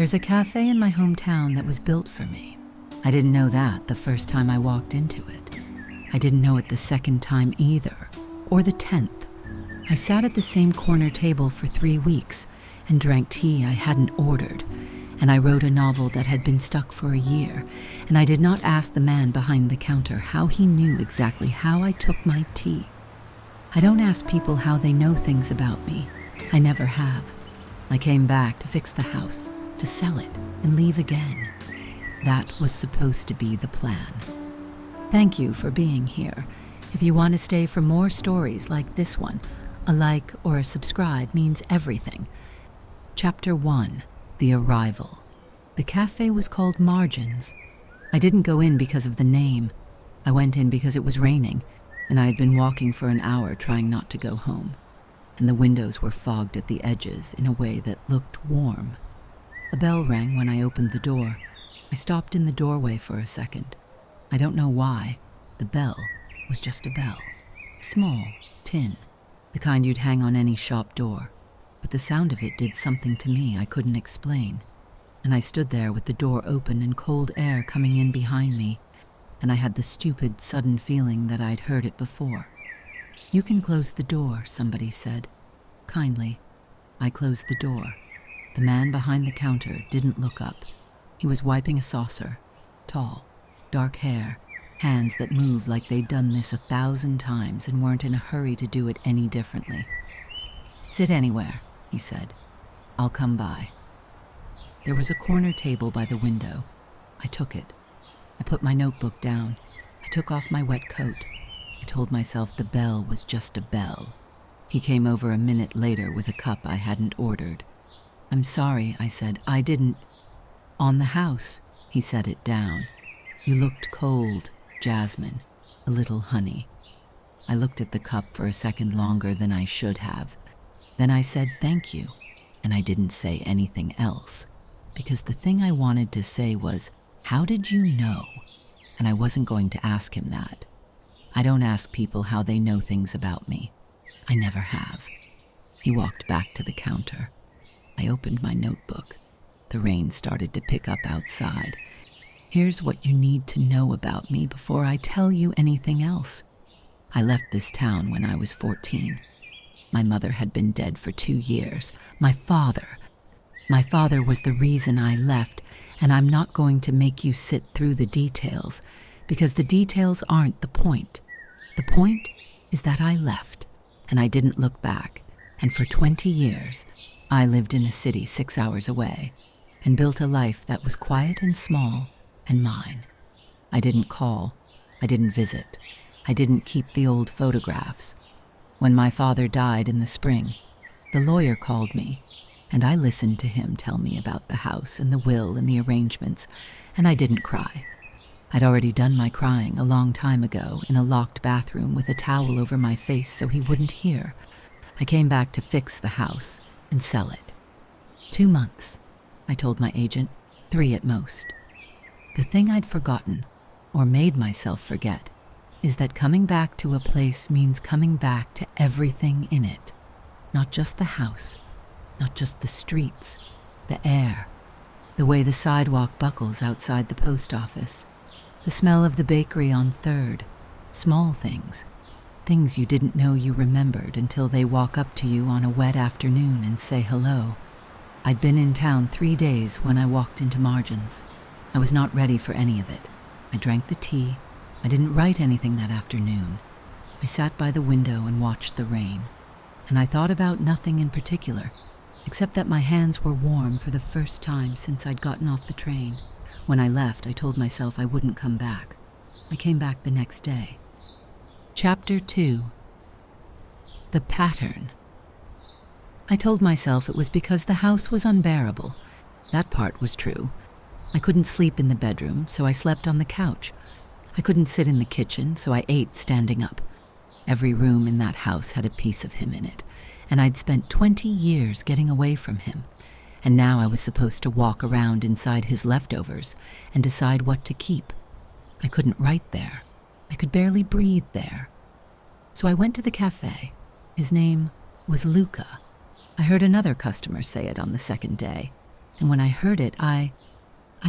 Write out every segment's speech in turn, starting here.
There's a cafe in my hometown that was built for me. I didn't know that the first time I walked into it. I didn't know it the second time either, or the 10th. I sat at the same corner table for 3 weeks and drank tea I hadn't ordered, and I wrote a novel that had been stuck for a year, and I did not ask the man behind the counter how he knew exactly how I took my tea. I don't ask people how they know things about me. I never have. I came back to fix the house, to sell it, and leave again. That was supposed to be the plan. Thank you for being here. If you want to stay for more stories like this one, a like or a subscribe means everything. Chapter 1, The Arrival. The cafe was called Margins. I didn't go in because of the name. I went in because it was raining, and I had been walking for an hour trying not to go home, and the windows were fogged at the edges in a way that looked warm. A bell rang when I opened the door. I stopped in the doorway for a second. I don't know why. The bell was just a bell. Small, tin, the kind you'd hang on any shop door. But the sound of it did something to me I couldn't explain. And I stood there with the door open and cold air coming in behind me, and I had the stupid, sudden feeling that I'd heard it before. "You can close the door," somebody said. Kindly. I closed the door. The man behind the counter didn't look up. He was wiping a saucer. Tall, dark hair, hands that moved like they'd done this 1,000 times and weren't in a hurry to do it any differently. "Sit anywhere," he said. "I'll come by." There was a corner table by the window. I took it. I put my notebook down. I took off my wet coat. I told myself the bell was just a bell. He came over a minute later with a cup I hadn't ordered. "I'm sorry," I said. "I didn't—" "On the house," he set it down. "You looked cold, jasmine, a little honey." I looked at the cup for a second longer than I should have. Then I said thank you, and I didn't say anything else, because the thing I wanted to say was, "How did you know?" And I wasn't going to ask him that. I don't ask people how they know things about me. I never have. He walked back to the counter. I opened my notebook. The rain started to pick up outside. "Here's what you need to know about me before I tell you anything else. I left this town when I was 14. My mother had been dead for 2 years. My father was the reason I left, and I'm not going to make you sit through the details, because the details aren't the point. The point is that I left, and I didn't look back, and for 20 years, I lived in a city 6 hours away, and built a life that was quiet and small and mine. I didn't call. I didn't visit. I didn't keep the old photographs. When my father died in the spring, the lawyer called me, and I listened to him tell me about the house and the will and the arrangements, and I didn't cry. I'd already done my crying a long time ago in a locked bathroom with a towel over my face so he wouldn't hear. I came back to fix the house and sell it. 2 months, I told my agent, 3 at most. The thing I'd forgotten, or made myself forget, is that coming back to a place means coming back to everything in it. Not just the house, not just the streets, the air, the way the sidewalk buckles outside the post office, the smell of the bakery on 3rd, small things, things you didn't know you remembered until they walk up to you on a wet afternoon and say hello. I'd been in town 3 days when I walked into Margins. I was not ready for any of it. I drank the tea. I didn't write anything that afternoon. I sat by the window and watched the rain, and I thought about nothing in particular, except that my hands were warm for the first time since I'd gotten off the train. When I left, I told myself I wouldn't come back. I came back the next day. Chapter 2. The Pattern. I told myself it was because the house was unbearable. That part was true. I couldn't sleep in the bedroom, so I slept on the couch. I couldn't sit in the kitchen, so I ate standing up. Every room in that house had a piece of him in it, and I'd spent 20 years getting away from him. And now I was supposed to walk around inside his leftovers and decide what to keep. I couldn't write there. I could barely breathe there. So I went to the café. His name was Luca. I heard another customer say it on the second day, And when I heard it, I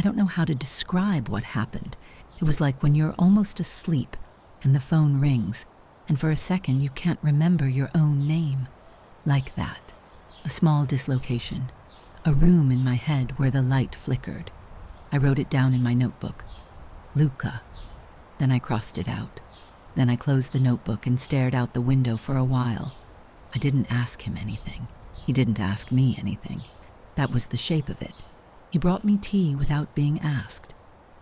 don't know how to describe what happened. It was like when you're almost asleep and the phone rings, and for a second you can't remember your own name. Like that. A small dislocation. A room in my head where the light flickered. I wrote it down in my notebook. Luca. Then I crossed it out. Then I closed the notebook and stared out the window for a while. I didn't ask him anything. He didn't ask me anything. That was the shape of it. He brought me tea without being asked.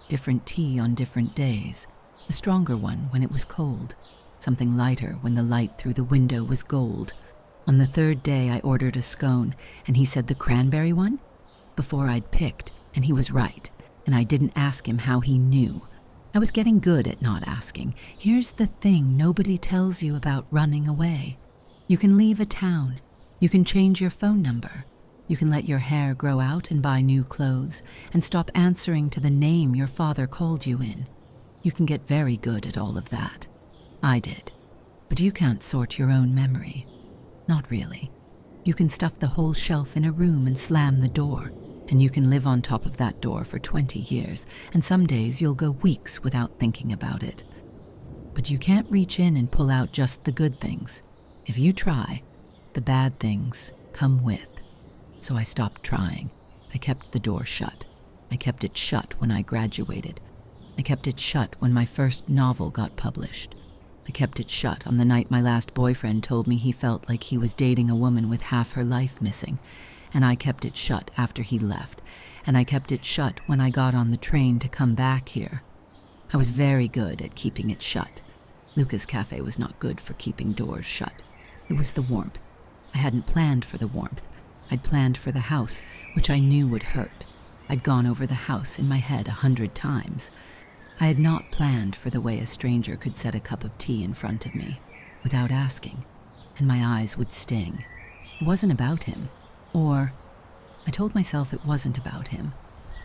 Different tea on different days. A stronger one when it was cold. Something lighter when the light through the window was gold. On the third day I ordered a scone, and he said the cranberry one? Before I'd picked, and he was right, and I didn't ask him how he knew. I was getting good at not asking. Here's the thing nobody tells you about running away. You can leave a town. You can change your phone number. You can let your hair grow out and buy new clothes, and stop answering to the name your father called you in. You can get very good at all of that. I did. But you can't sort your own memory. Not really. You can stuff the whole shelf in a room and slam the door, and you can live on top of that door for 20 years, and some days you'll go weeks without thinking about it. But you can't reach in and pull out just the good things. If you try, the bad things come with. So I stopped trying. I kept the door shut. I kept it shut when I graduated. I kept it shut when my first novel got published. I kept it shut on the night my last boyfriend told me he felt like he was dating a woman with half her life missing, and I kept it shut after he left, and I kept it shut when I got on the train to come back here. I was very good at keeping it shut. Luca's Café was not good for keeping doors shut. It was the warmth. I hadn't planned for the warmth. I'd planned for the house, which I knew would hurt. I'd gone over the house in my head 100 times. I had not planned for the way a stranger could set a cup of tea in front of me, without asking, and my eyes would sting. It wasn't about him. Or, I told myself it wasn't about him.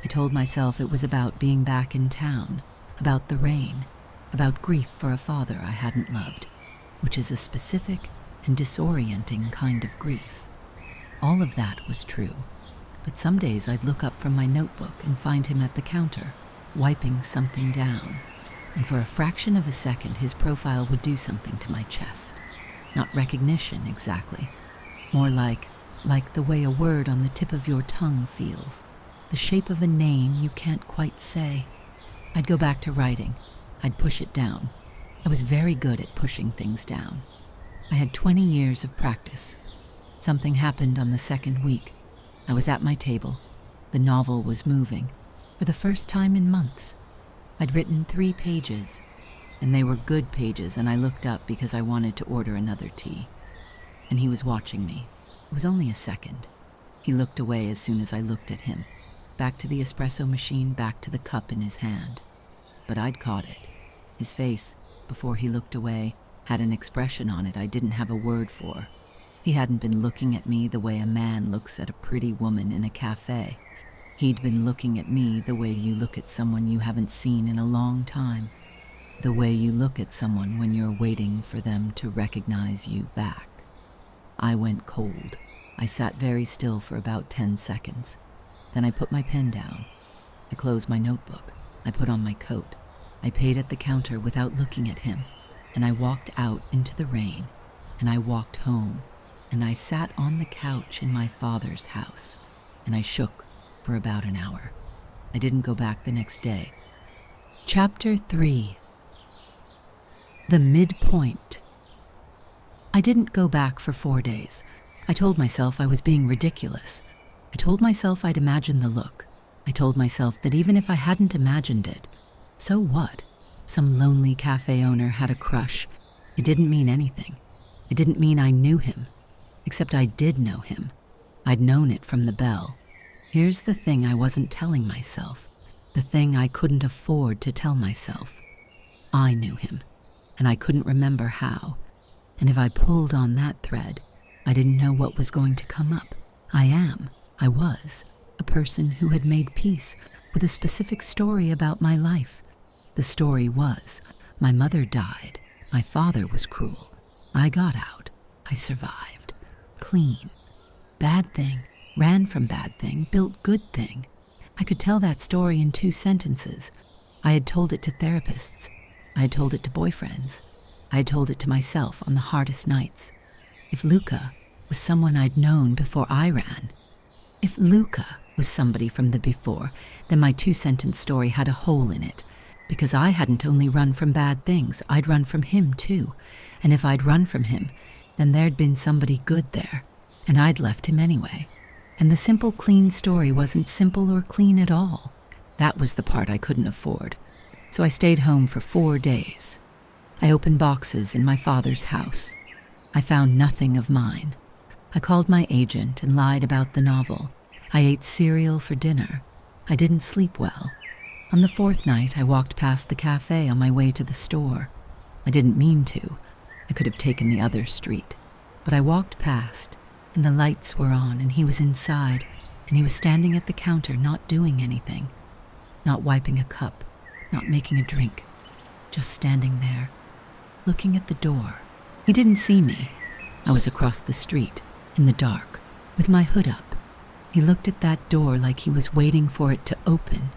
I told myself it was about being back in town, about the rain, about grief for a father I hadn't loved, which is a specific and disorienting kind of grief. All of that was true, but some days I'd look up from my notebook and find him at the counter, wiping something down, and for a fraction of a second his profile would do something to my chest. Not recognition exactly, more like the way a word on the tip of your tongue feels, the shape of a name you can't quite say. I'd go back to writing. I'd push it down. I was very good at pushing things down. I had 20 years of practice. Something happened on the second week. I was at my table. The novel was moving. For the first time in months. I'd written 3 pages, and they were good pages, and I looked up because I wanted to order another tea. And he was watching me. It was only a second. He looked away as soon as I looked at him. Back to the espresso machine, back to the cup in his hand. But I'd caught it. His face, before he looked away, had an expression on it I didn't have a word for. He hadn't been looking at me the way a man looks at a pretty woman in a cafe. He'd been looking at me the way you look at someone you haven't seen in a long time. The way you look at someone when you're waiting for them to recognize you back. I went cold. I sat very still for about 10 seconds. Then I put my pen down. I closed my notebook. I put on my coat. I paid at the counter without looking at him. And I walked out into the rain. And I walked home. And I sat on the couch in my father's house. And I shook for about an hour. I didn't go back the next day. Chapter 3. The Midpoint. I didn't go back for 4 days. I told myself I was being ridiculous. I told myself I'd imagine the look. I told myself that even if I hadn't imagined it, so what? Some lonely cafe owner had a crush. It didn't mean anything. It didn't mean I knew him. Except I did know him. I'd known it from the bell. Here's the thing I wasn't telling myself, the thing I couldn't afford to tell myself. I knew him, and I couldn't remember how. And if I pulled on that thread, I didn't know what was going to come up. I was, a person who had made peace with a specific story about my life. The story was, my mother died, my father was cruel, I got out, I survived. Clean. Bad thing, ran from bad thing, built good thing. I could tell that story in 2 sentences. I had told it to therapists. I had told it to boyfriends. I had told it to myself on the hardest nights. If Luca was someone I'd known before I ran, if Luca was somebody from the before, then my 2-sentence story had a hole in it, because I hadn't only run from bad things, I'd run from him too. And if I'd run from him, then there'd been somebody good there, and I'd left him anyway. And the simple, clean story wasn't simple or clean at all. That was the part I couldn't afford. So I stayed home for 4 days. I opened boxes in my father's house. I found nothing of mine. I called my agent and lied about the novel. I ate cereal for dinner. I didn't sleep well. On the 4th night, I walked past the café on my way to the store. I didn't mean to. I could have taken the other street. But I walked past, and the lights were on, and he was inside, and he was standing at the counter not doing anything, not wiping a cup, not making a drink, just standing there, looking at the door. He didn't see me. I was across the street, in the dark, with my hood up. He looked at that door like he was waiting for it to open.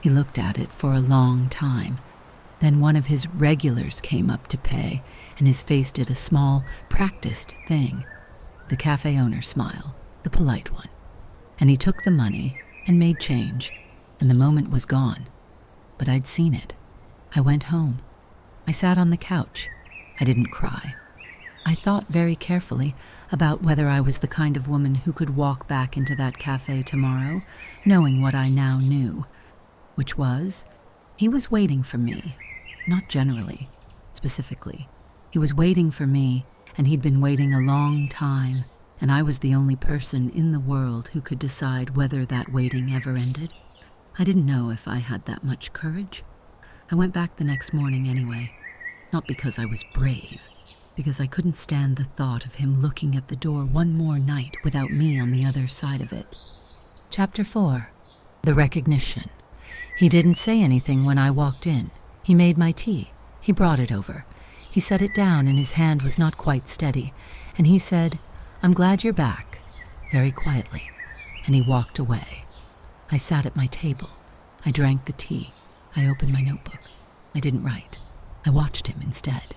He looked at it for a long time. Then one of his regulars came up to pay, and his face did a small, practiced thing. The cafe owner smile, the polite one. And he took the money and made change, and the moment was gone. But I'd seen it. I went home. I sat on the couch. I didn't cry. I thought very carefully about whether I was the kind of woman who could walk back into that cafe tomorrow, knowing what I now knew, which was, he was waiting for me, not generally, specifically. He was waiting for me, and he'd been waiting a long time, and I was the only person in the world who could decide whether that waiting ever ended. I didn't know if I had that much courage. I went back the next morning anyway, not because I was brave, because I couldn't stand the thought of him looking at the door one more night without me on the other side of it. Chapter 4. The Recognition. He didn't say anything when I walked in. He made my tea. He brought it over. He set it down and his hand was not quite steady, and he said, "I'm glad you're back," very quietly, and he walked away. I sat at my table. I drank the tea. I opened my notebook. I didn't write. I watched him instead.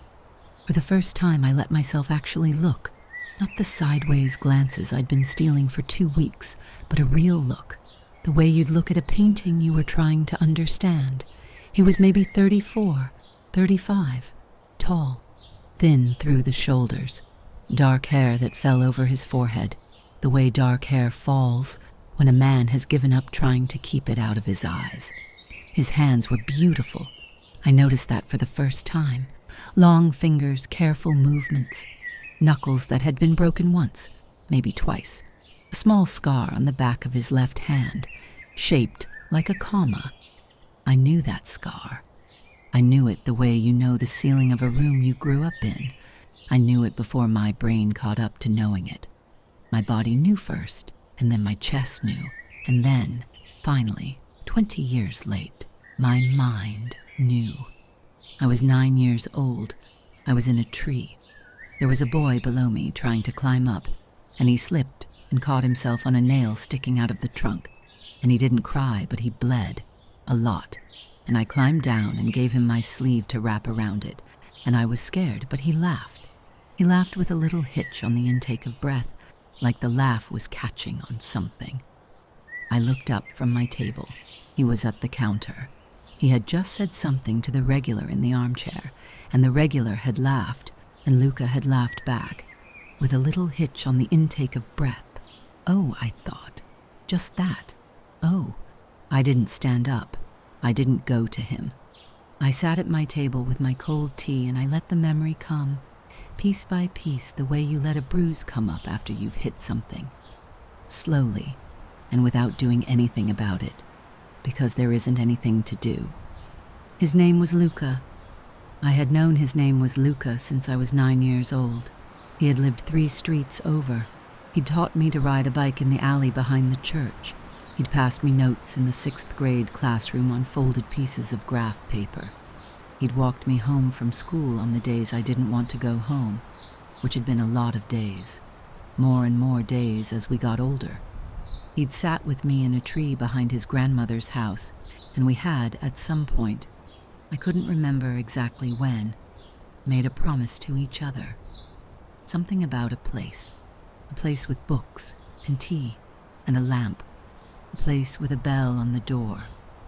For the first time, I let myself actually look, not the sideways glances I'd been stealing for 2 weeks, but a real look, the way you'd look at a painting you were trying to understand. He was maybe 34, 35, tall, thin through the shoulders, dark hair that fell over his forehead, the way dark hair falls when a man has given up trying to keep it out of his eyes. His hands were beautiful. I noticed that for the first time. Long fingers, careful movements, knuckles that had been broken once, maybe twice, a small scar on the back of his left hand, shaped like a comma. I knew that scar. I knew it the way you know the ceiling of a room you grew up in. I knew it before my brain caught up to knowing it. My body knew first, and then my chest knew, and then, finally, 20 years late, my mind knew. I was 9 years old. I was in a tree. There was a boy below me trying to climb up, and he slipped and caught himself on a nail sticking out of the trunk. And he didn't cry, but he bled, a lot. And I climbed down and gave him my sleeve to wrap around it. And I was scared, but he laughed. He laughed with a little hitch on the intake of breath, like the laugh was catching on something. I looked up from my table. He was at the counter. He had just said something to the regular in the armchair, and the regular had laughed, and Luca had laughed back, with a little hitch on the intake of breath. Oh, I thought, just that. Oh, I didn't stand up. I didn't go to him. I sat at my table with my cold tea, and I let the memory come, piece by piece, the way you let a bruise come up after you've hit something. Slowly, and without doing anything about it, because there isn't anything to do. His name was Luca. I had known his name was Luca since I was 9 years old. He had lived 3 streets over. He'd taught me to ride a bike in the alley behind the church. He'd passed me notes in the 6th grade classroom on folded pieces of graph paper. He'd walked me home from school on the days I didn't want to go home, which had been a lot of days. More and more days as we got older. He'd sat with me in a tree behind his grandmother's house, and we had, at some point, I couldn't remember exactly when, made a promise to each other. Something about a place with books and tea and a lamp, a place with a bell on the door.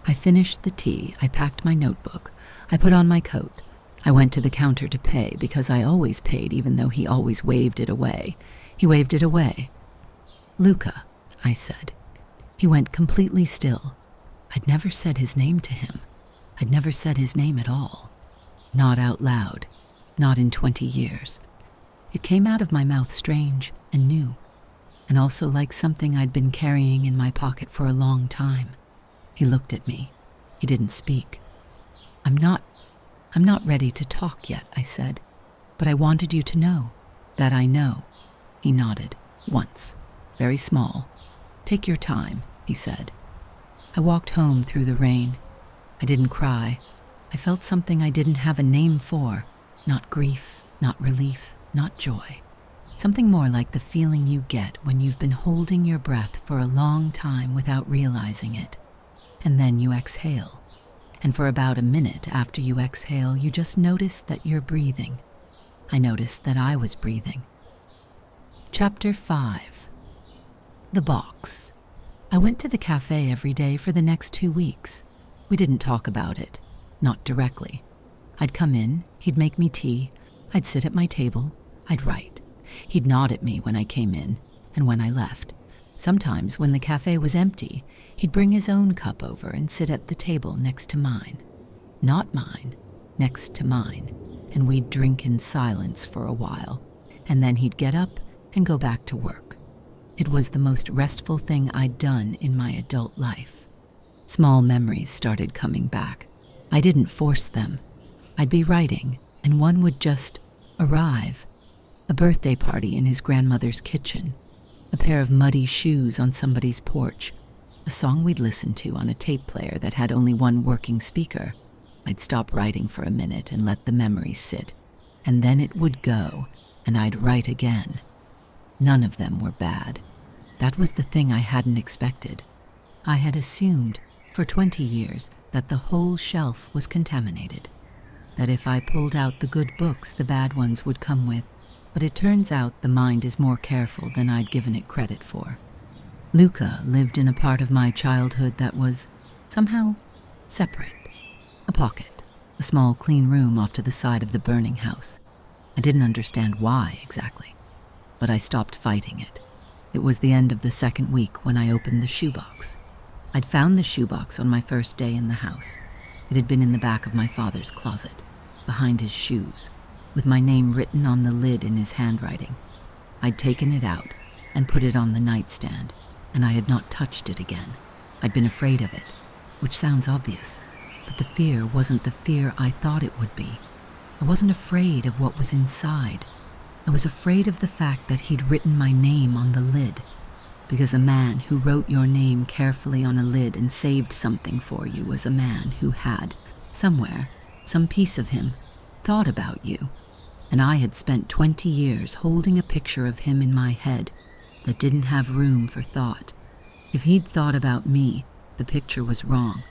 I finished the tea, I packed my notebook, I put on my coat. I went to the counter to pay because I always paid even though he always waved it away. He waved it away. "Luca," I said. He went completely still. I'd never said his name to him. I'd never said his name at all. Not out loud. Not in 20 years. It came out of my mouth strange and new, and also like something I'd been carrying in my pocket for a long time. He looked at me. He didn't speak. I'm not ready to talk yet," I said, "but I wanted you to know that I know." He nodded, once, very small. "Take your time," he said. I walked home through the rain. I didn't cry. I felt something I didn't have a name for, not grief, not relief, not joy. Something more like the feeling you get when you've been holding your breath for a long time without realizing it, and then you exhale. And for about a minute after you exhale, you just notice that you're breathing. I noticed that I was breathing. Chapter 5. The box. I went to the café every day for the next 2 weeks. We didn't talk about it, not directly. I'd come in, he'd make me tea, I'd sit at my table, I'd write. He'd nod at me when I came in and when I left. Sometimes, when the café was empty, he'd bring his own cup over and sit at the table next to mine. Not mine, next to mine, and we'd drink in silence for a while, and then he'd get up and go back to work. It was the most restful thing I'd done in my adult life. Small memories started coming back. I didn't force them. I'd be writing, and one would just arrive. A birthday party in his grandmother's kitchen, a pair of muddy shoes on somebody's porch, a song we'd listened to on a tape player that had only one working speaker. I'd stop writing for a minute and let the memory sit, and then it would go, and I'd write again. None of them were bad. That was the thing I hadn't expected. I had assumed for 20 years that the whole shelf was contaminated, that if I pulled out the good books, the bad ones would come with. But it turns out the mind is more careful than I'd given it credit for. Luca lived in a part of my childhood that was somehow separate. A pocket, a small clean room off to the side of the burning house. I didn't understand why exactly, but I stopped fighting it. It was the end of the second week when I opened the shoebox. I'd found the shoebox on my first day in the house. It had been in the back of my father's closet, behind his shoes, with my name written on the lid in his handwriting. I'd taken it out and put it on the nightstand, and I had not touched it again. I'd been afraid of it, which sounds obvious, but the fear wasn't the fear I thought it would be. I wasn't afraid of what was inside. I was afraid of the fact that he'd written my name on the lid, because a man who wrote your name carefully on a lid and saved something for you was a man who had, somewhere, some piece of him, thought about you. And I had spent 20 years holding a picture of him in my head that didn't have room for thought. If he'd thought about me, the picture was wrong.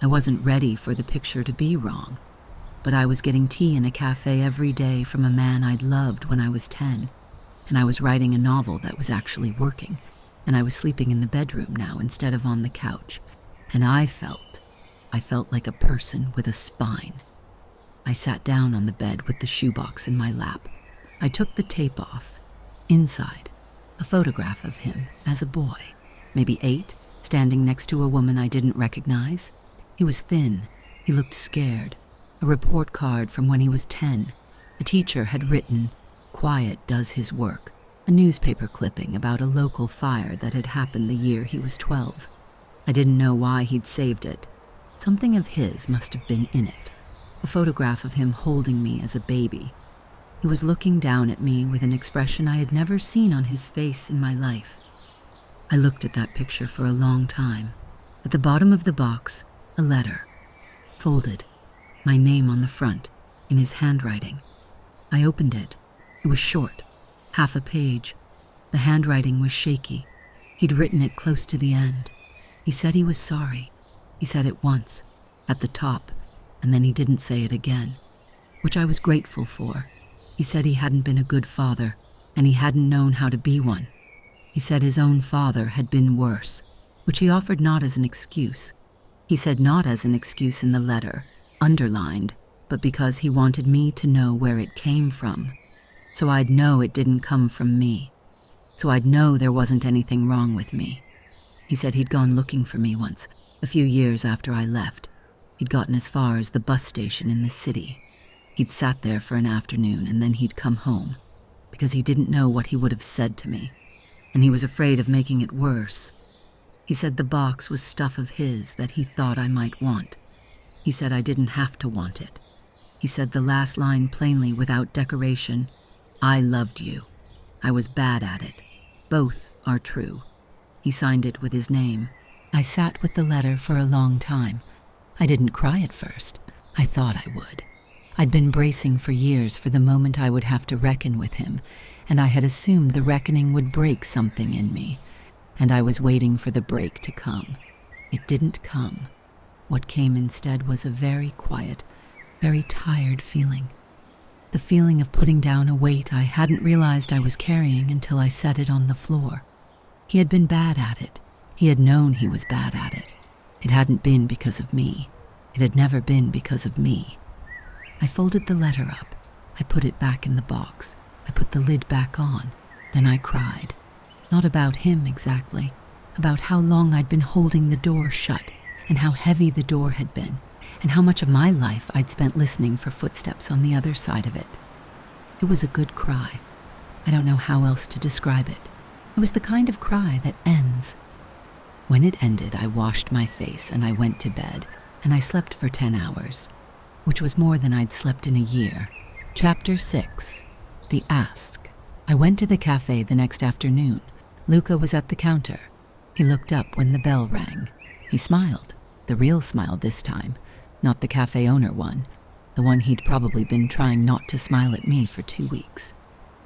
I wasn't ready for the picture to be wrong. But I was getting tea in a cafe every day from a man I'd loved when I was 10. And I was writing a novel that was actually working. And I was sleeping in the bedroom now instead of on the couch. And I felt like a person with a spine. I sat down on the bed with the shoebox in my lap. I took the tape off. Inside, a photograph of him as a boy, maybe 8, standing next to a woman I didn't recognize. He was thin. He looked scared. A report card from when he was 10. A teacher had written, "Quiet does his work." A newspaper clipping about a local fire that had happened the year he was 12. I didn't know why he'd saved it. Something of his must have been in it. A photograph of him holding me as a baby. He was looking down at me with an expression I had never seen on his face in my life. I looked at that picture for a long time. At the bottom of the box, a letter, folded, my name on the front, in his handwriting. I opened it. It was short, half a page. The handwriting was shaky. He'd written it close to the end. He said he was sorry. He said it once, at the top, and then he didn't say it again, which I was grateful for. He said he hadn't been a good father, and he hadn't known how to be one. He said his own father had been worse, which he offered not as an excuse. He said not as an excuse in the letter, underlined, but because he wanted me to know where it came from, so I'd know it didn't come from me, so I'd know there wasn't anything wrong with me. He said he'd gone looking for me once, a few years after I left. He'd gotten as far as the bus station in the city. He'd sat there for an afternoon and then he'd come home, because he didn't know what he would have said to me, and he was afraid of making it worse. He said the box was stuff of his that he thought I might want. He said I didn't have to want it. He said the last line plainly without decoration, "I loved you. I was bad at it. Both are true." He signed it with his name. I sat with the letter for a long time. I didn't cry at first. I thought I would. I'd been bracing for years for the moment I would have to reckon with him, and I had assumed the reckoning would break something in me, and I was waiting for the break to come. It didn't come. What came instead was a very quiet, very tired feeling. The feeling of putting down a weight I hadn't realized I was carrying until I set it on the floor. He had been bad at it. He had known he was bad at it. It hadn't been because of me. It had never been because of me. I folded the letter up. I put it back in the box. I put the lid back on. Then I cried. Not about him exactly. About how long I'd been holding the door shut, and how heavy the door had been, and how much of my life I'd spent listening for footsteps on the other side of it. It was a good cry. I don't know how else to describe it. It was the kind of cry that ends. When it ended, I washed my face and I went to bed, and I slept for 10 hours, which was more than I'd slept in a year. Chapter 6. The Ask. I went to the café the next afternoon. Luca was at the counter. He looked up when the bell rang. He smiled, the real smile this time, not the cafe owner one, the one he'd probably been trying not to smile at me for 2 weeks.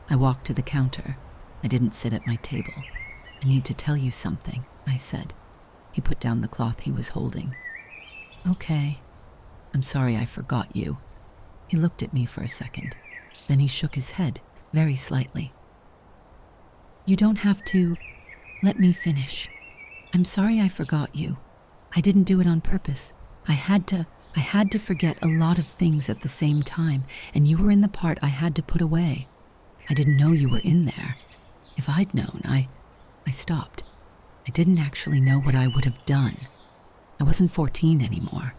I walked to the counter. I didn't sit at my table. "I need to tell you something," I said. He put down the cloth he was holding. "Okay. I'm sorry I forgot you." He looked at me for a second. Then he shook his head, very slightly. "You don't have to. Let me finish. I'm sorry I forgot you. I didn't do it on purpose. I had to forget a lot of things at the same time, and you were in the part I had to put away. I didn't know you were in there. If I'd known, I stopped. I didn't actually know what I would have done. I wasn't 14 anymore.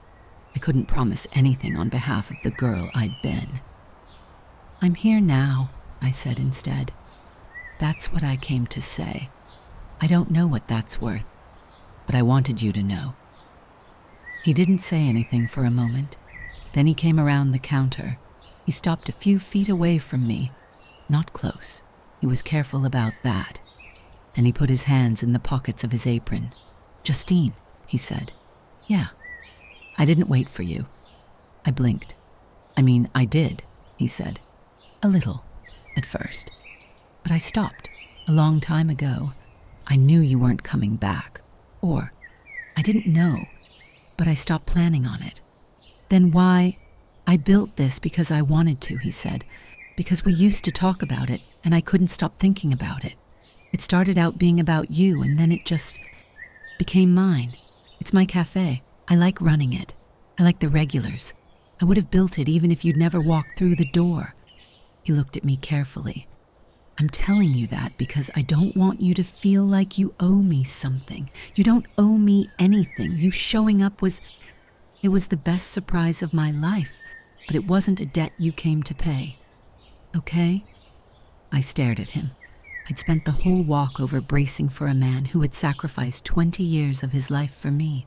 I couldn't promise anything on behalf of the girl I'd been. I'm here now," I said instead. "That's what I came to say. I don't know what that's worth, but I wanted you to know." He didn't say anything for a moment. Then he came around the counter. He stopped a few feet away from me. Not close. He was careful about that. And he put his hands in the pockets of his apron. "Justine," he said. "Yeah." "I didn't wait for you." I blinked. I did," he said. "A little, at first. But I stopped, a long time ago. I knew you weren't coming back. Or, I didn't know, but I stopped planning on it. Then why? I built this because I wanted to," he said. "Because we used to talk about it, and I couldn't stop thinking about it. It started out being about you, and then it just became mine. It's my cafe. I like running it. I like the regulars. I would have built it even if you'd never walked through the door." He looked at me carefully. "I'm telling you that because I don't want you to feel like you owe me something. You don't owe me anything. You showing up was the best surprise of my life, but it wasn't a debt you came to pay. Okay?" I stared at him. I'd spent the whole walk over bracing for a man who had sacrificed 20 years of his life for me,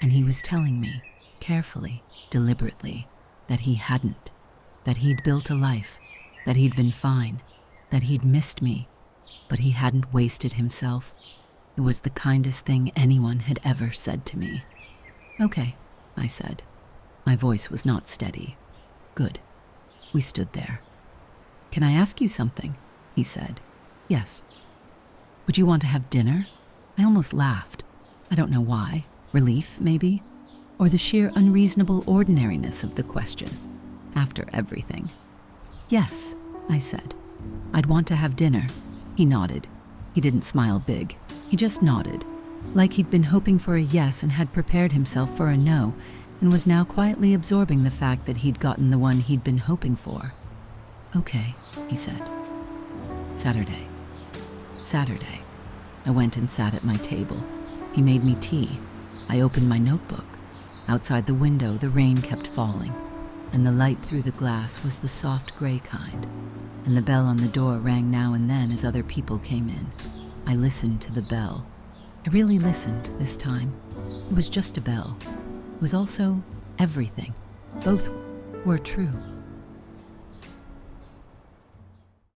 and he was telling me, carefully, deliberately, that he hadn't, that he'd built a life, that he'd been fine, that he'd missed me, but he hadn't wasted himself. It was the kindest thing anyone had ever said to me. "Okay," I said. My voice was not steady. "Good." We stood there. "Can I ask you something?" he said. "Yes." "Would you want to have dinner? I almost laughed. I don't know why. Relief, maybe? Or the sheer unreasonable ordinariness of the question. After everything. Yes, I said. I'd want to have dinner. He nodded. He didn't smile big. He just nodded, like he'd been hoping for a yes and had prepared himself for a no, and was now quietly absorbing the fact that he'd gotten the one he'd been hoping for. Okay, he said. Saturday. Saturday. I went and sat at my table. He made me tea. I opened my notebook. Outside the window, the rain kept falling, and the light through the glass was the soft gray kind, and the bell on the door rang now and then as other people came in. I listened to the bell. I really listened this time. It was just a bell. It was also everything. Both were true.